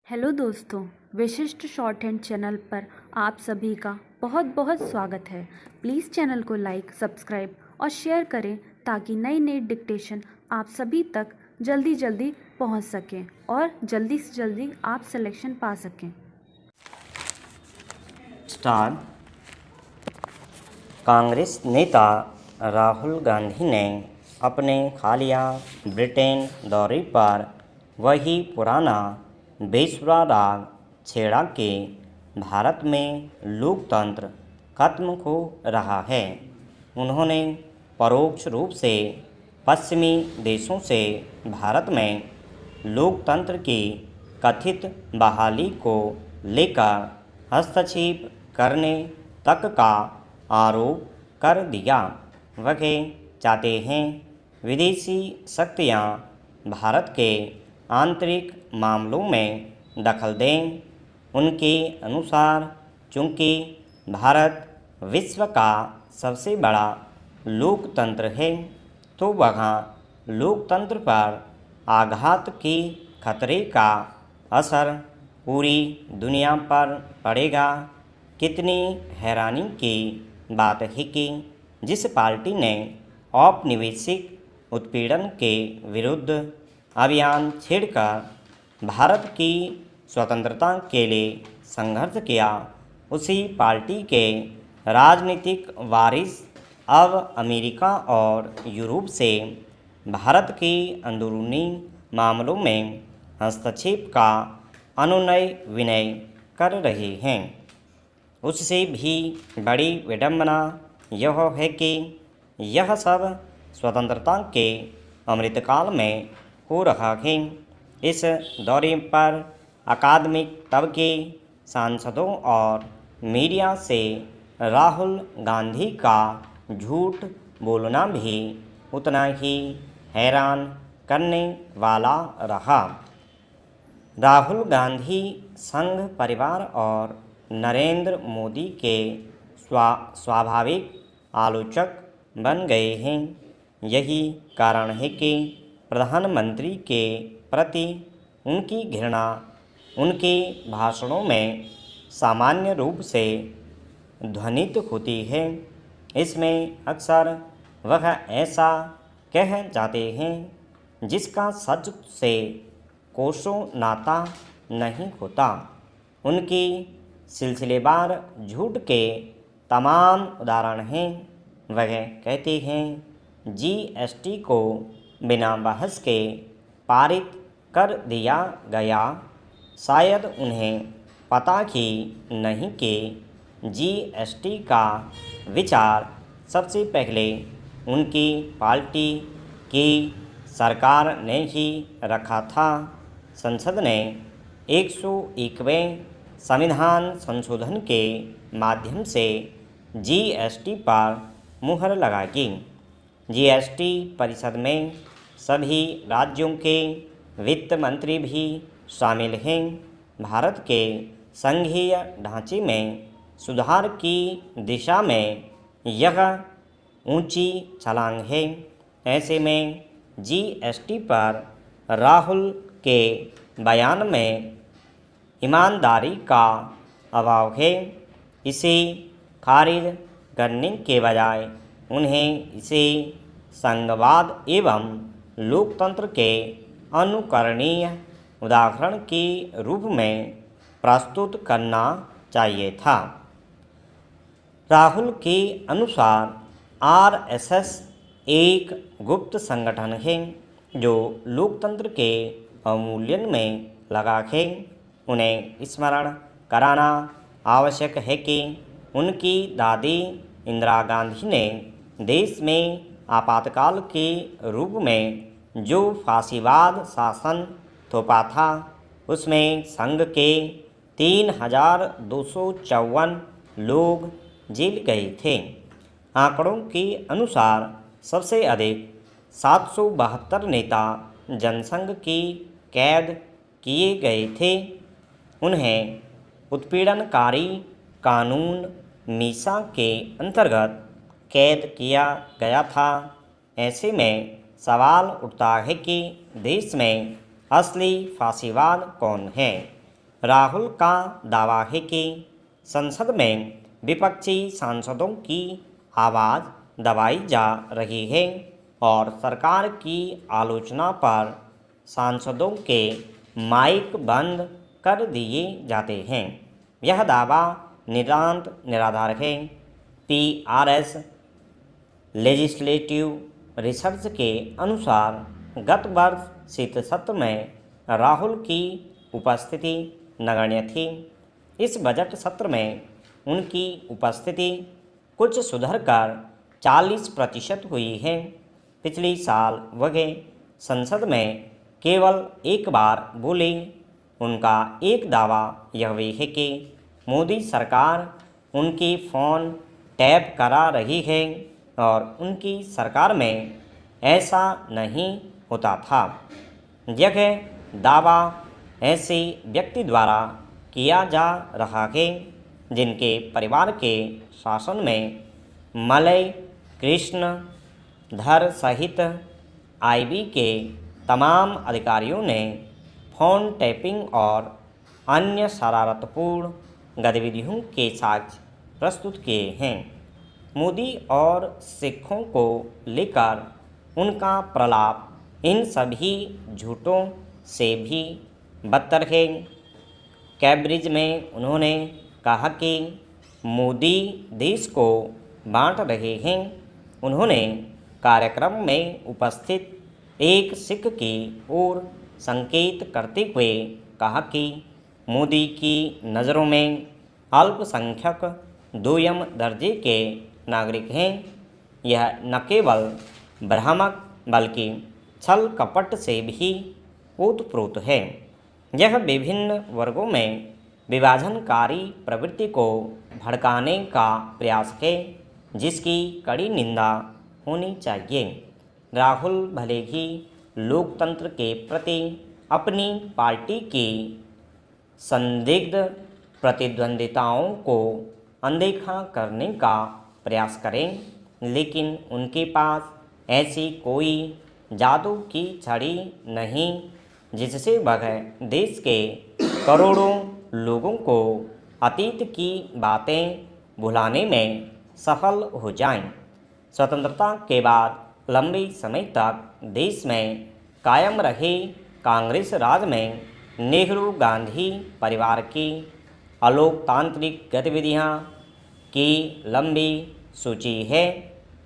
Hello दोस्तों, विशिष्ट short hand channel पर आप सभी का बहुत बहुत स्वागत है। प्लीज़ चैनल को लाइक, सब्सक्राइब और शेयर करें ताकि नई नई डिक्टेशन आप सभी तक जल्दी जल्दी पहुंच सकें और जल्दी से जल्दी आप सिलेक्शन पा सकें। स्टार कांग्रेस नेता राहुल गांधी ने अपने हालिया ब्रिटेन दौरे पर वही पुराना बेसुरा राग छेड़ा कि भारत में लोकतंत्र खत्म हो रहा है। उन्होंने परोक्ष रूप से पश्चिमी देशों से भारत में लोकतंत्र की कथित बहाली को लेकर हस्तक्षेप करने तक का आरोप कर दिया। वह चाहते हैं विदेशी शक्तियां भारत के आंतरिक मामलों में दखल दें। उनके अनुसार चूंकि भारत विश्व का सबसे बड़ा लोकतंत्र है तो वहाँ लोकतंत्र पर आघात के खतरे का असर पूरी दुनिया पर पड़ेगा। कितनी हैरानी की बात है कि जिस पार्टी ने औपनिवेशिक उत्पीड़न के विरुद्ध अभियान छेड़कर भारत की स्वतंत्रता के लिए संघर्ष किया, उसी पार्टी के राजनीतिक वारिस अब अमेरिका और यूरोप से भारत के अंदरूनी मामलों में हस्तक्षेप का अनुनय विनय कर रहे हैं। उससे भी बड़ी विडंबना यह है कि यह सब स्वतंत्रता के अमृतकाल में हो रहा है। इस दौरे पर अकादमिक तबके, सांसदों और मीडिया से राहुल गांधी का झूठ बोलना भी उतना ही हैरान करने वाला रहा। राहुल गांधी संघ परिवार और नरेंद्र मोदी के स्वाभाविक आलोचक बन गए हैं। यही कारण है कि प्रधानमंत्री के प्रति उनकी घृणा उनके भाषणों में सामान्य रूप से ध्वनित होती है। इसमें अक्सर वह ऐसा कह जाते हैं जिसका सच से कोसों नाता नहीं होता। उनकी सिलसिलेवार झूठ के तमाम उदाहरण हैं। वह कहते हैं जीएसटी को बिना बहस के पारित कर दिया गया। शायद उन्हें पता ही नहीं कि जीएसटी का विचार सबसे पहले उनकी पार्टी की सरकार ने ही रखा था। संसद ने 101वें संविधान संशोधन के माध्यम से जीएसटी पर मुहर लगाई। जीएसटी परिषद में सभी राज्यों के वित्त मंत्री भी शामिल हैं। भारत के संघीय ढांचे में सुधार की दिशा में यह ऊंची छलांग है। ऐसे में जीएसटी पर राहुल के बयान में ईमानदारी का अभाव है। इसे खारिज करने के बजाय उन्हें इसे संघवाद एवं लोकतंत्र के अनुकरणीय उदाहरण के रूप में प्रस्तुत करना चाहिए था। राहुल के अनुसार आरएसएस एक गुप्त संगठन है जो लोकतंत्र के अवमूल्यन में लगा है। उन्हें स्मरण कराना आवश्यक है कि उनकी दादी इंदिरा गांधी ने देश में आपातकाल के रूप में जो फांसीवाद शासन थोपा था उसमें संघ के 3254 लोग जेल गए थे। आंकड़ों के अनुसार सबसे अधिक 772 नेता जनसंघ की कैद किए गए थे। उन्हें उत्पीड़नकारी कानून मीसा के अंतर्गत कैद किया गया था। ऐसे में सवाल उठता है कि देश में असली फांसीवाद कौन है। राहुल का दावा है कि संसद में विपक्षी सांसदों की आवाज़ दबाई जा रही है और सरकार की आलोचना पर सांसदों के माइक बंद कर दिए जाते हैं। यह दावा नितांत निराधार है। PRS लेजिस्लेटिव रिसर्च के अनुसार गत वर्ष शीत सत्र में राहुल की उपस्थिति नगण्य थी। इस बजट सत्र में उनकी उपस्थिति कुछ सुधरकर 40% हुई है। पिछले साल वह संसद में केवल एक बार बोले। उनका एक दावा यह भी है कि मोदी सरकार उनके फ़ोन टैप करा रही है और उनकी सरकार में ऐसा नहीं होता था। यह दावा ऐसे व्यक्ति द्वारा किया जा रहा है जिनके परिवार के शासन में मलय कृष्ण धर सहित IB के तमाम अधिकारियों ने फ़ोन टैपिंग और अन्य शरारतपूर्ण गतिविधियों के साक्ष्य प्रस्तुत किए हैं। मोदी और सिखों को लेकर उनका प्रलाप इन सभी झूठों से भी बदतर है। कैम्ब्रिज में उन्होंने कहा कि मोदी देश को बांट रहे हैं। उन्होंने कार्यक्रम में उपस्थित एक सिख की ओर संकेत करते हुए कहा कि मोदी की नज़रों में अल्पसंख्यक दोयम दर्जे के नागरिक हैं। यह न केवल भ्रामक बल्कि छल कपट से भी ओतप्रोत है। यह विभिन्न वर्गों में विभाजनकारी प्रवृत्ति को भड़काने का प्रयास है जिसकी कड़ी निंदा होनी चाहिए। राहुल भले ही लोकतंत्र के प्रति अपनी पार्टी की संदिग्ध प्रतिद्वंदिताओं को अनदेखा करने का प्रयास करें, लेकिन उनके पास ऐसी कोई जादू की छड़ी नहीं जिससे वह देश के करोड़ों लोगों को अतीत की बातें भुलाने में सफल हो जाएं। स्वतंत्रता के बाद लंबे समय तक देश में कायम रहे कांग्रेस राज में नेहरू गांधी परिवार की अलोकतांत्रिक गतिविधियां की लंबी सूची है।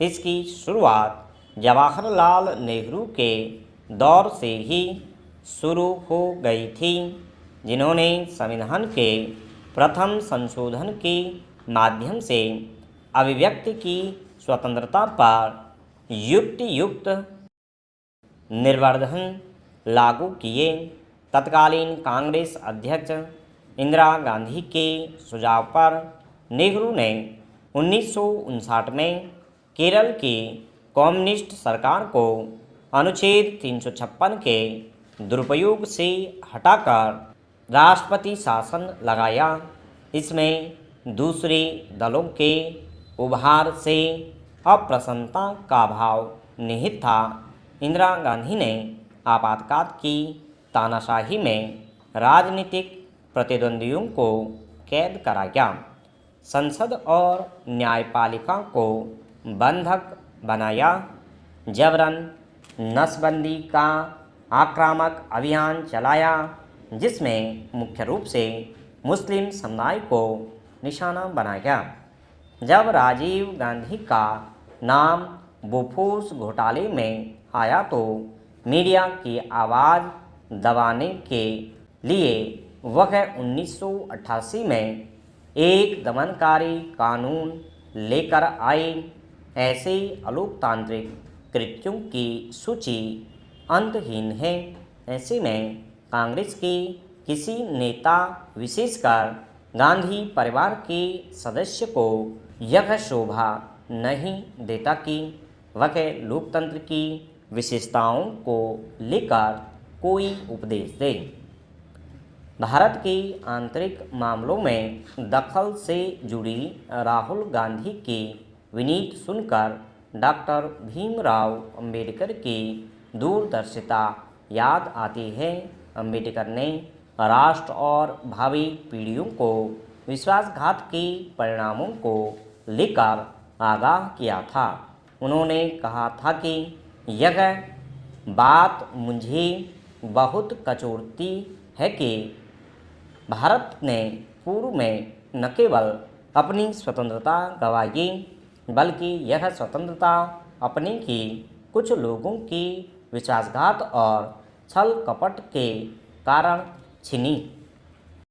इसकी शुरुआत जवाहरलाल नेहरू के दौर से ही शुरू हो गई थी, जिन्होंने संविधान के प्रथम संशोधन के माध्यम से अभिव्यक्ति की स्वतंत्रता पर युक्त निर्वर्धन लागू किए। तत्कालीन कांग्रेस अध्यक्ष इंदिरा गांधी के सुझाव पर नेहरू ने 1959 में केरल की कम्युनिस्ट सरकार को अनुच्छेद 356 के दुरुपयोग से हटाकर राष्ट्रपति शासन लगाया। इसमें दूसरे दलों के उभार से अप्रसन्नता का भाव निहित था। इंदिरा गांधी ने आपातकाल की तानाशाही में राजनीतिक प्रतिद्वंदियों को कैद कराया, संसद और न्यायपालिका को बंधक बनाया, जबरन नसबंदी का आक्रामक अभियान चलाया, जिसमें मुख्य रूप से मुस्लिम समुदाय को निशाना बनाया। जब राजीव गांधी का नाम बोफोर्स घोटाले में आया तो मीडिया की आवाज़ दबाने के लिए वह 1988 में एक दमनकारी कानून लेकर आए। ऐसे अलोकतांत्रिक कृत्यों की सूची अंतहीन है। ऐसे में कांग्रेस के किसी नेता, विशेषकर गांधी परिवार के सदस्य को यह शोभा नहीं देता कि वह लोकतंत्र की विशेषताओं को लेकर कोई उपदेश दे। भारत के आंतरिक मामलों में दखल से जुड़ी राहुल गांधी की विनीत सुनकर डॉक्टर भीमराव अंबेडकर की दूरदर्शिता याद आती है। अंबेडकर ने राष्ट्र और भावी पीढ़ियों को विश्वासघात के परिणामों को लेकर आगाह किया था। उन्होंने कहा था कि यह बात मुझे बहुत कचोटती है कि भारत ने पूर्व में न केवल अपनी स्वतंत्रता गंवाई बल्कि यह स्वतंत्रता अपने ही कुछ लोगों की विश्वासघात और छल कपट के कारण छीनी।